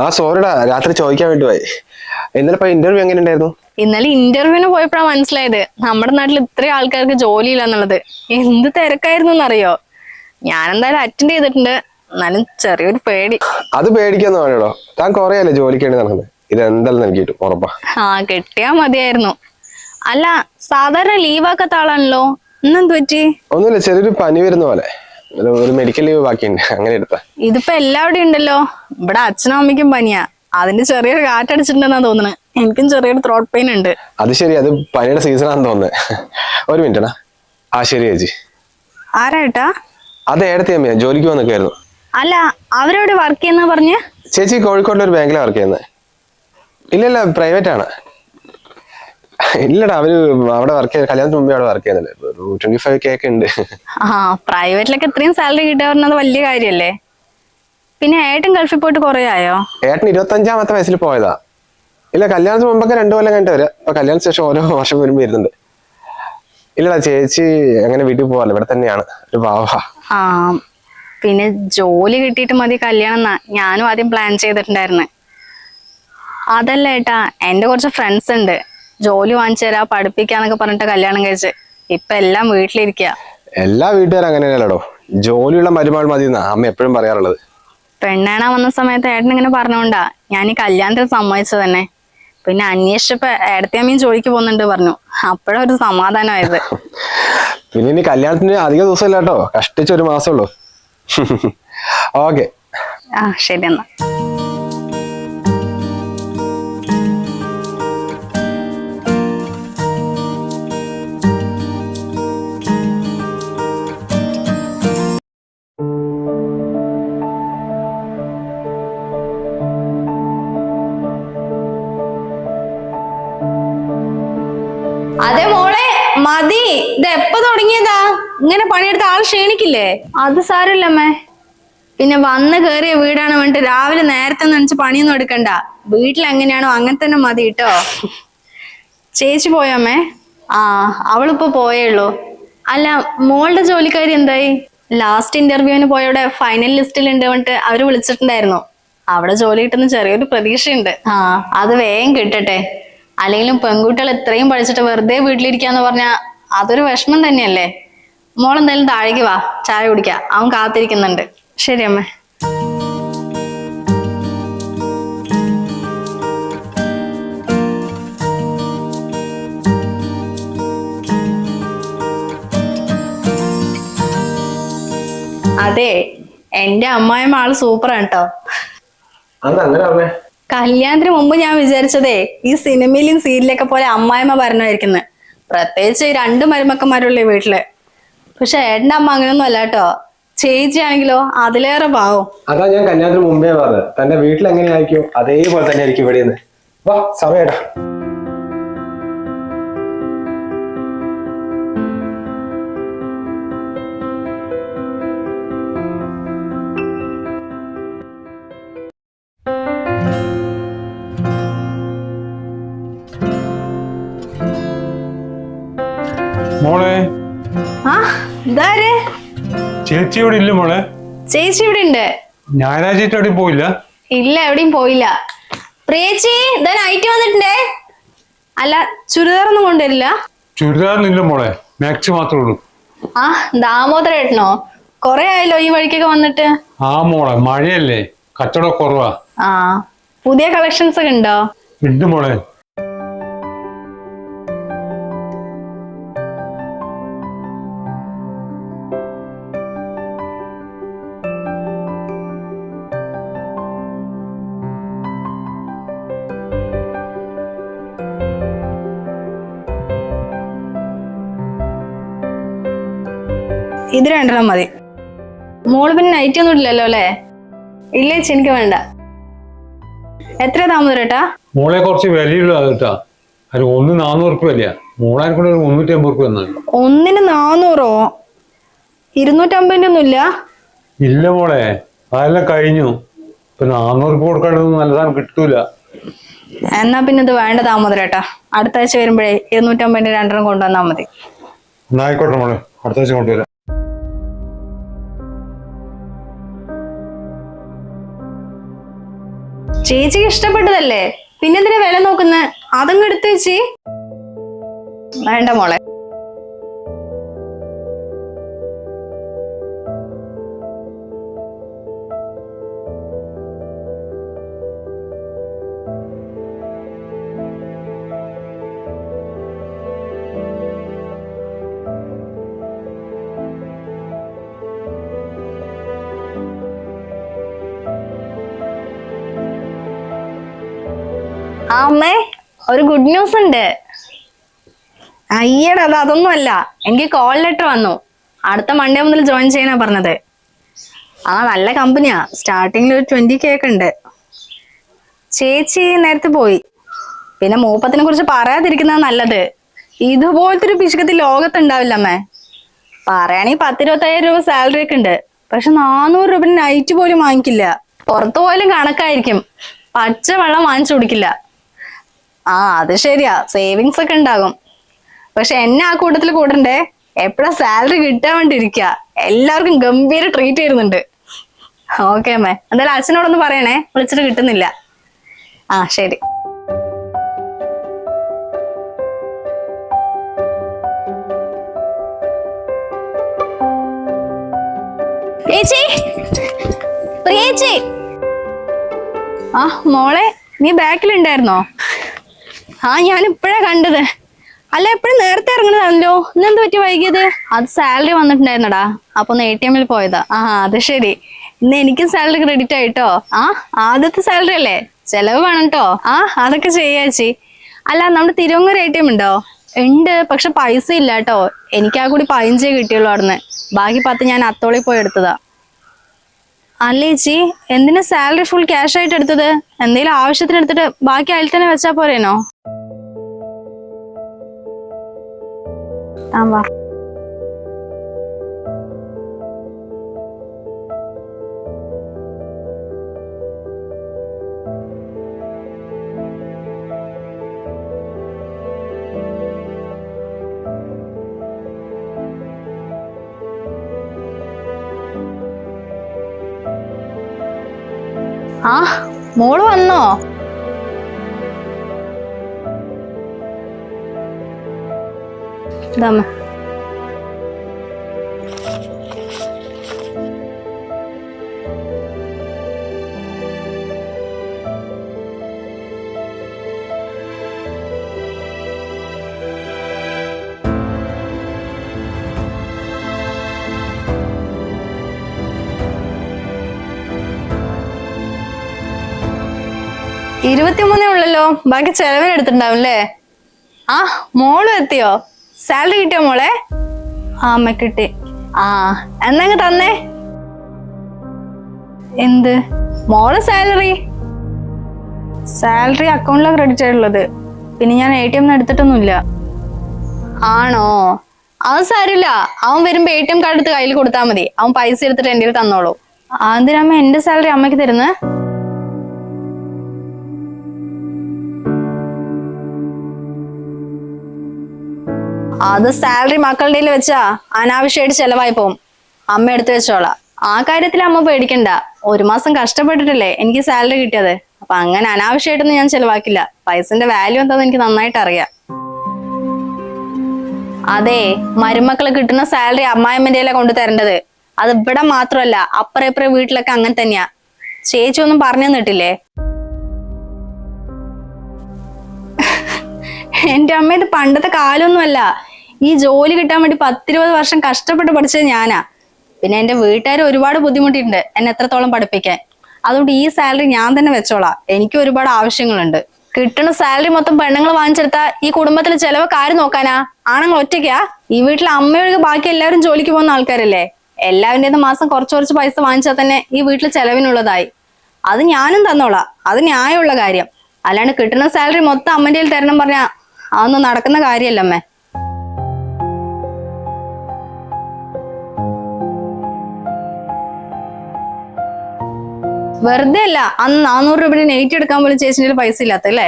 ആ സോറിടാ, രാത്രി ചോദിക്കാൻ വേണ്ടി പോയി. ഇന്നലെ ഇന്റർവ്യൂ എങ്ങനെ ഉണ്ടായിരുന്നു? ഇന്നലെ ഇന്റർവ്യൂവിന് പോയപ്പോഴാണ് മനസ്സിലായത് നമ്മുടെ നാട്ടിൽ ഇത്രയും ആൾക്കാർക്ക് ജോലിയില്ല എന്നുള്ളത്. എന്ത് തിരക്കായിരുന്നു എന്നറിയോ? ഞാൻ എന്തായാലും അറ്റൻഡ് ചെയ്തിട്ടുണ്ട്, എന്നാലും ചെറിയൊരു പേടി. അത് പേടിക്കാന്ന് പറയണോ? താൻ കൊറേയല്ലേ ജോലിക്ക് വേണ്ടി നടക്കുന്നത്. ഇത് എന്തായാലും നൽകിയിട്ടു ഉറപ്പാ. കിട്ടിയാ മതിയായിരുന്നു. അല്ല, സാധാരണ ലീവാക്കാത്ത ആളാണല്ലോ, ഇന്നെന്ത് പറ്റി? ഒന്നുമില്ല, ചെറിയൊരു പനി വരുന്ന പോലെ. ഒരു മെഡിക്കൽ ലീവ് ബാക്കിയുണ്ട്, അങ്ങനെ എടുത്താ. ഇതിപ്പോ എല്ലാവരുടെയും ഉണ്ടല്ലോ. ഇവിടെ അച്ഛനും അമ്മയ്ക്കും പനിയാ, അതിന്റെ ചെറിയൊരു കാറ്റടിച്ചിട്ടുണ്ടെന്നാ തോന്നുന്നത്. എനിക്കും ചെറിയൊരു ത്രോട്ട് പെയിൻ ഉണ്ട്. അത് ശരി, അത് പനിയുടെ സീസൺ ആണെന്ന് തോന്നുന്നത്. ഒരു മിനിറ്റ്. ആ ശരി ചേച്ചി. ആരായിട്ടാ? അത് ഏടത്തി അമ്മയാ, ജോലിക്ക് വന്നൊക്കെയായിരുന്നു. അല്ല, അവരവിടെ വർക്ക് ചെയ്യുന്ന പറഞ്ഞ്? ചേച്ചി കോഴിക്കോട്ടിലെ ഒരു ബാങ്കിലാണ് വർക്ക് ചെയ്യുന്നത്. ഇല്ലല്ല, പ്രൈവറ്റ് ആണ്. ഇല്ലടാ, അവര് അവിടെ വർക്ക് ചെയ്യുന്നത്, കല്യാണത്തിന് മുമ്പേ അവിടെ വർക്ക് ചെയ്യുന്നില്ല. 25K ഒക്കെ ഉണ്ട്. പ്രൈവറ്റിലൊക്കെ ഇത്രയും സാലറി കിട്ടുക പറഞ്ഞത് വലിയ കാര്യല്ലേ. പിന്നെ ഏട്ടൻ ഗൾഫിൽ പോയിട്ട് കുറെ ആയോ? ഏട്ടൻ 25-ാമത്തെ വയസ്സിൽ പോയതാ. ഇല്ല, കല്യാണത്തിന് മുമ്പൊക്കെ 2 കൊല്ലം കഴിഞ്ഞിട്ട് വരാം. അപ്പൊ കല്യാണത്തിന് ശേഷം ഓരോ വർഷം വരുമ്പോ വരുന്നുണ്ട്. ഇല്ലടാ, ചേച്ചി അങ്ങനെ വീട്ടിൽ പോവാല്ലോ, ഇവിടെ തന്നെയാണ്. ഒരു പാവാ. പിന്നെ ജോലി കിട്ടിയിട്ട് മതി കല്യാണം എന്നാ ഞാനും ആദ്യം പ്ലാൻ ചെയ്തിട്ടുണ്ടായിരുന്നു. അതല്ല ഏട്ടാ, എന്റെ കുറച്ച് ഫ്രണ്ട്സ് ഉണ്ട്, ജോലി വാങ്ങിച്ചു തരാ പഠിപ്പിക്കാന്നൊക്കെ പറഞ്ഞിട്ട് കല്യാണം കഴിച്ച് ഇപ്പൊ എല്ലാം വീട്ടിലിരിക്കുക. എല്ലാ വീട്ടുകാരും അങ്ങനെയല്ലടോ, ജോലിയുള്ള മരുമകൾ മതി എന്നാ അമ്മ എപ്പോഴും പറയാറുള്ളത്. പെണ്ണേണ വന്ന സമയത്ത് ഏട്ടൻ ഇങ്ങനെ പറഞ്ഞോണ്ടാ ഞാൻ ഈ കല്യാണത്തിന് സമ്മതിച്ചത് തന്നെ. പിന്നെ അന്വേഷിച്ചപ്പോ ഏടത്തിയമ്മയും ജോലിക്ക് പോകുന്നുണ്ട് പറഞ്ഞു. അപ്പോഴൊരു സമാധാനമായത്. പിന്നെ ഇനി കല്യാണത്തിന് അധിക ദിവസം ഇല്ല കേട്ടോ, കഷ്ടിച്ചൊരു മാസം ഉള്ളൂ. ഓക്കെ, ശരി എന്നാ. അതെ മോളെ, മതി. ഇത് എപ്പോ തുടങ്ങിയതാ? ഇങ്ങനെ പണിയെടുത്ത ആൾ ക്ഷീണിക്കില്ലേ? അത് സാരമില്ലമ്മേ. പിന്നെ വന്ന് കേറിയ വീടാണ് വേണ്ടിട്ട് രാവിലെ നേരത്തെ നനച്ച് പണിയൊന്നും എടുക്കണ്ട. വീട്ടിൽ എങ്ങനെയാണോ അങ്ങനെ തന്നെ മതി കേട്ടോ. ചേച്ചി പോയമ്മേ? അവളിപ്പോ പോയുള്ളൂ. അല്ല, മോളുടെ ജോലിക്കാരി എന്തായി? ലാസ്റ്റ് ഇന്റർവ്യൂവിന് പോയവിടെ ഫൈനൽ ലിസ്റ്റിൽ ഉണ്ട് പറഞ്ഞിട്ട് അവര് വിളിച്ചിട്ടുണ്ടായിരുന്നു. അവിടെ ജോലി കിട്ടുന്ന ചെറിയൊരു പ്രതീക്ഷയുണ്ട്. അത് വേഗം കിട്ടട്ടെ. അല്ലെങ്കിലും പെൺകുട്ടികൾ ഇത്രയും പഠിച്ചിട്ട് വെറുതെ വീട്ടിലിരിക്കാന്ന് പറഞ്ഞാ അതൊരു വിഷമം തന്നെയല്ലേ. മോളെന്തായാലും താഴേക്ക് വാ, ചായ കുടിക്കാം, അവൻ കാത്തിരിക്കുന്നുണ്ട്. ശരി അമ്മേ. അതെ, എന്റെ അമ്മായിയമ്മ ആള് സൂപ്പറാണ് കേട്ടോ. കല്യാണത്തിന് മുമ്പ് ഞാൻ വിചാരിച്ചതേ ഈ സിനിമയിലും സീരിയലൊക്കെ പോലെ അമ്മായിമ്മ ഭരണമായിരിക്കുന്നത്. പ്രത്യേകിച്ച് 2 മരുമക്കന്മാരുള്ള വീട്ടില്. പക്ഷെ ഏട്ടന്റെ അമ്മ അങ്ങനെയൊന്നും അല്ല കേട്ടോ. ചേച്ചി ആണെങ്കിലോ അതിലേറെ പാവം. അതാ ഞാൻ കല്യാണത്തിന് മുമ്പേ പറഞ്ഞത്, തന്റെ വീട്ടിൽ എങ്ങനെയായിരിക്കും അതേപോലെ തന്നെ ആയിരിക്കും ഇവിടെ. വാ, സമയടാ. മോളെ, ചേച്ചി ഇവിടെ ഇല്ല മോളെ? ചേച്ചി ഇവിടെ ഉണ്ട്. ഞായറാഴ്ച എവിടെയും പോയില്ല? ഇല്ല, എവിടെയും പോയില്ല. പ്രിയേച്ചി നൈറ്റ് വന്നിട്ടുണ്ടേ. അല്ല, ചുരിദാറൊന്നും കൊണ്ടുവരില്ല? ചുരിദാറിനില്ല മോളെ, മാക്സി മാത്രമേ ഉള്ളൂ. ദാമോദരേട്ടനോ? കൊറേ ആയല്ലോ ഈ വഴിക്കൊക്കെ വന്നിട്ട്. മോളെ, മഴയല്ലേ, കച്ചവടം കുറവാ. പുതിയ കളക്ഷൻസ് ഒക്കെ ഉണ്ടോ? ഉണ്ട് മോളെ. ഇത് 2 മതി. മോള് പിന്നെ നൈറ്റ് ഒന്നും ഇല്ലല്ലോ അല്ലേ? ഇല്ല ചേച്ചി, എനിക്ക് വേണ്ട. എത്ര ദാമോദരേട്ടാ? മോളെ കുറച്ച് വിലയുള്ളതാ കേട്ടാ. അത് 1 400 വിലയാ. മോളെ കൊണ്ട് 350 എന്നാണ്. 1 400? 250 ഒന്നും ഇല്ല? ഇല്ല മോളെ, അതെല്ലാം കഴിഞ്ഞു. ഇപ്പൊ 400 കൊടുക്കാനൊന്നും നല്ല സാധനം കിട്ടൂല. എന്നാ പിന്നെ ഇത് വേണ്ട ദാമോദരേട്ടാ. അടുത്ത ആഴ്ച വരുമ്പോഴേ 250 2 കൊണ്ടുവന്നാ മതി. ആയിക്കോട്ടെ മോളെ, അടുത്ത ആഴ്ച കൊണ്ടുവരാം. ചേച്ചിക്ക് ഇഷ്ടപ്പെട്ടതല്ലേ, പിന്നെന്തിനാ വില നോക്കുന്ന? അതങ്ങ് എടുത്ത് ചേച്ചി. വേണ്ട മോളെ. അമ്മേ, ഒരു ഗുഡ് ന്യൂസ് ഉണ്ട്. അയ്യടാ, അതൊന്നുമല്ല, എനിക്ക് കോൾ ലെറ്റർ വന്നു. അടുത്ത മൺഡേ മുതൽ ജോയിൻ ചെയ്യാനാ പറഞ്ഞത്. നല്ല കമ്പനിയാ, സ്റ്റാർട്ടിങ്ങിൽ ഒരു 20K ഒക്കെ ഉണ്ട്. ചേച്ചി നേരത്തെ പോയി. പിന്നെ മൂപ്പത്തിനെ കുറിച്ച് പറയാതിരിക്കുന്നത് നല്ലത്. ഇതുപോലത്തെ ഒരു പിശുക്കത്തിൽ ലോകത്തുണ്ടാവില്ല അമ്മേ. പറയുകയാണെങ്കിൽ 10-25,000 രൂപ സാലറി ഒക്കെ ഉണ്ട്. പക്ഷെ 400 രൂപ നൈറ്റ് പോലും വാങ്ങിക്കില്ല. പുറത്തു പോയാലും കണക്കായിരിക്കും. പച്ച വെള്ളം വാങ്ങിച്ചു കുടിക്കില്ല. അത് ശരിയാ, സേവിങ്സ് ഒക്കെ ഉണ്ടാകും. പക്ഷെ എന്നെ ആ കൂട്ടത്തിൽ കൂടണ്ടേ. എപ്പോഴാ സാലറി കിട്ടാൻ വേണ്ടി ഇരിക്കുക. എല്ലാവർക്കും ഗംഭീര ട്രീറ്റ് ചെയ്യുന്നുണ്ട്. ഓക്കെ അമ്മേ, എന്തായാലും അച്ഛനോടൊന്ന് പറയണേ, വിളിച്ചിട്ട് കിട്ടുന്നില്ല. ശരി. ചേച്ചി, പ്രിയേച്ചി. മോളെ, നീ ബാക്കിലുണ്ടായിരുന്നോ? ഞാൻ ഇപ്പഴാ കണ്ടത്. അല്ല, എപ്പോഴും നേരത്തെ ഇറങ്ങണതാണല്ലോ, ഇന്നെന്ത് പറ്റി വൈകിയത്? അത് സാലറി വന്നിട്ടുണ്ടായിരുന്നടാ, അപ്പൊ ഒന്ന് ATM പോയതാ. അത് ശരി. ഇന്ന് എനിക്കും സാലറി ക്രെഡിറ്റ് ആയിട്ടോ. ആദ്യത്തെ സാലറി അല്ലേ, ചെലവ് വേണം കേട്ടോ. അതൊക്കെ ചെയ്യാച്ചി. അല്ല, നമ്മുടെ തിരുവങ്ങൂർ ATM ഉണ്ടോ? ഉണ്ട്, പക്ഷെ പൈസ ഇല്ല കേട്ടോ. എനിക്ക് ആ കൂടി 15 കിട്ടിയുള്ളൂ അവിടുന്ന്. ബാക്കി 10 ഞാൻ അത്തോളി പോയി എടുത്തതാ. അല്ലേ ചേച്ചി, എന്തിനാ സാലറി ഫുൾ ക്യാഷ് ആയിട്ട് എടുത്തത്? എന്തെങ്കിലും ആവശ്യത്തിന് എടുത്തിട്ട് ബാക്കി അതിൽ തന്നെ വെച്ചാ പോരേനോ? വാ. മോള് വന്നോ? ഇതാ. $23 ഉള്ളല്ലോ, ബാക്കി ചെലവിന് എടുത്തിട്ടുണ്ടാവുംല്ലേ? മോളും എത്തിയോ? സാലറി കിട്ടിയോ മോളെ? അമ്മ കിട്ടി. എന്നങ്ങ് തന്നേ. എന്ത്? മോളെ സാലറി അക്കൗണ്ടിലാണ് ക്രെഡിറ്റ് ആയിട്ടുള്ളത്. പിന്നെ ഞാൻ ATM എടുത്തിട്ടൊന്നുമില്ല. ആണോ? അത് സാരില്ല, അവൻ വരുമ്പോ ATM കാർഡ് എടുത്ത് കയ്യിൽ കൊടുത്താൽ മതി. അവൻ പൈസ എടുത്തിട്ട് എൻ്റെ തന്നോളൂ. എന്തിനമ്മ എന്റെ സാലറി അമ്മയ്ക്ക് തരുന്നത്? അത് സാലറി മക്കളുടെ വെച്ചാ അനാവശ്യമായിട്ട് ചെലവായി പോവും. അമ്മ എടുത്തു വെച്ചോളാം. ആ കാര്യത്തിൽ അമ്മ പേടിക്കണ്ട. 1 മാസം കഷ്ടപ്പെട്ടിട്ടില്ലേ എനിക്ക് സാലറി കിട്ടിയത്. അപ്പൊ അങ്ങനെ അനാവശ്യമായിട്ടൊന്നും ഞാൻ ചെലവാക്കില്ല. പൈസന്റെ വാല്യൂ എന്താന്ന് എനിക്ക് നന്നായിട്ട് അറിയാം. അതെ, മരുമക്കള് കിട്ടുന്ന സാലറി അമ്മായിമ്മന്റെ കൊണ്ട് തരേണ്ടത്. അത് ഇവിടെ മാത്രമല്ല, അപ്പുറം ഇപ്പുറം വീട്ടിലൊക്കെ അങ്ങനെ തന്നെയാ. ചേച്ചി ഒന്നും പറഞ്ഞു തന്നിട്ടില്ലേ? എന്റെ അമ്മ, ഇത് പണ്ടത്തെ കാലമൊന്നുമല്ല. ഈ ജോലി കിട്ടാൻ വേണ്ടി 10-20 വർഷം കഷ്ടപ്പെട്ട് പഠിച്ചത് ഞാനാ. പിന്നെ എന്റെ വീട്ടുകാർ ഒരുപാട് ബുദ്ധിമുട്ടിയിട്ടുണ്ട് എന്നെ എത്രത്തോളം പഠിപ്പിക്കാൻ. അതുകൊണ്ട് ഈ സാലറി ഞാൻ തന്നെ വെച്ചോളാം. എനിക്ക് ഒരുപാട് ആവശ്യങ്ങളുണ്ട്. കിട്ടുന്ന സാലറി മൊത്തം പെണ്ണുങ്ങൾ വാങ്ങിച്ചെടുത്താ ഈ കുടുംബത്തിലെ ചെലവൊക്കെ ആര് നോക്കാനാ? ആണുങ്ങൾ ഒറ്റയ്ക്കാ? ഈ വീട്ടിൽ അമ്മയൊഴികെ ബാക്കി എല്ലാവരും ജോലിക്ക് പോകുന്ന ആൾക്കാരല്ലേ. എല്ലാവരുടേത് മാസം കുറച്ച് പൈസ വാങ്ങിച്ചാൽ തന്നെ ഈ വീട്ടിൽ ചെലവിനുള്ളതായി. അത് ഞാനും തന്നോളാം. അത് ന്യായമുള്ള കാര്യം. അല്ലാണ്ട് കിട്ടുന്ന സാലറി മൊത്തം അമ്മന്റെ കയ്യിൽ തരണം പറഞ്ഞാ അതൊന്നും നടക്കുന്ന കാര്യമല്ല അമ്മേ. വെറുതെ അല്ല അന്ന് 400 രൂപ നെയ്റ്റ് എടുക്കാൻ പോലും ചേച്ചിന്റെ പൈസ ഇല്ലാത്തല്ലേ.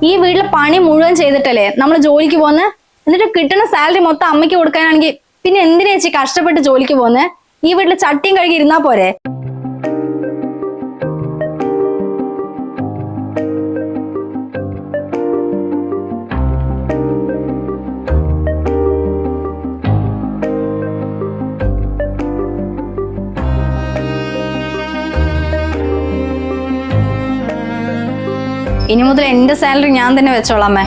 ഈ വീട്ടിലെ പണി മുഴുവൻ ചെയ്തിട്ടല്ലേ നമ്മൾ ജോലിക്ക് പോകുന്നത്. എന്നിട്ട് കിട്ടുന്ന സാലറി മൊത്തം അമ്മയ്ക്ക് കൊടുക്കാനാണെങ്കിൽ പിന്നെ എന്തിനാ ചേച്ചി കഷ്ടപ്പെട്ട് ജോലിക്ക് പോകുന്നത്? ഈ വീട്ടില് ചട്ടിയും കഴുകി ഇരുന്നാ പോരെ? ഇനി മുതൽ എന്റെ സാലറി ഞാൻ തന്നെ വെച്ചോളാമേ.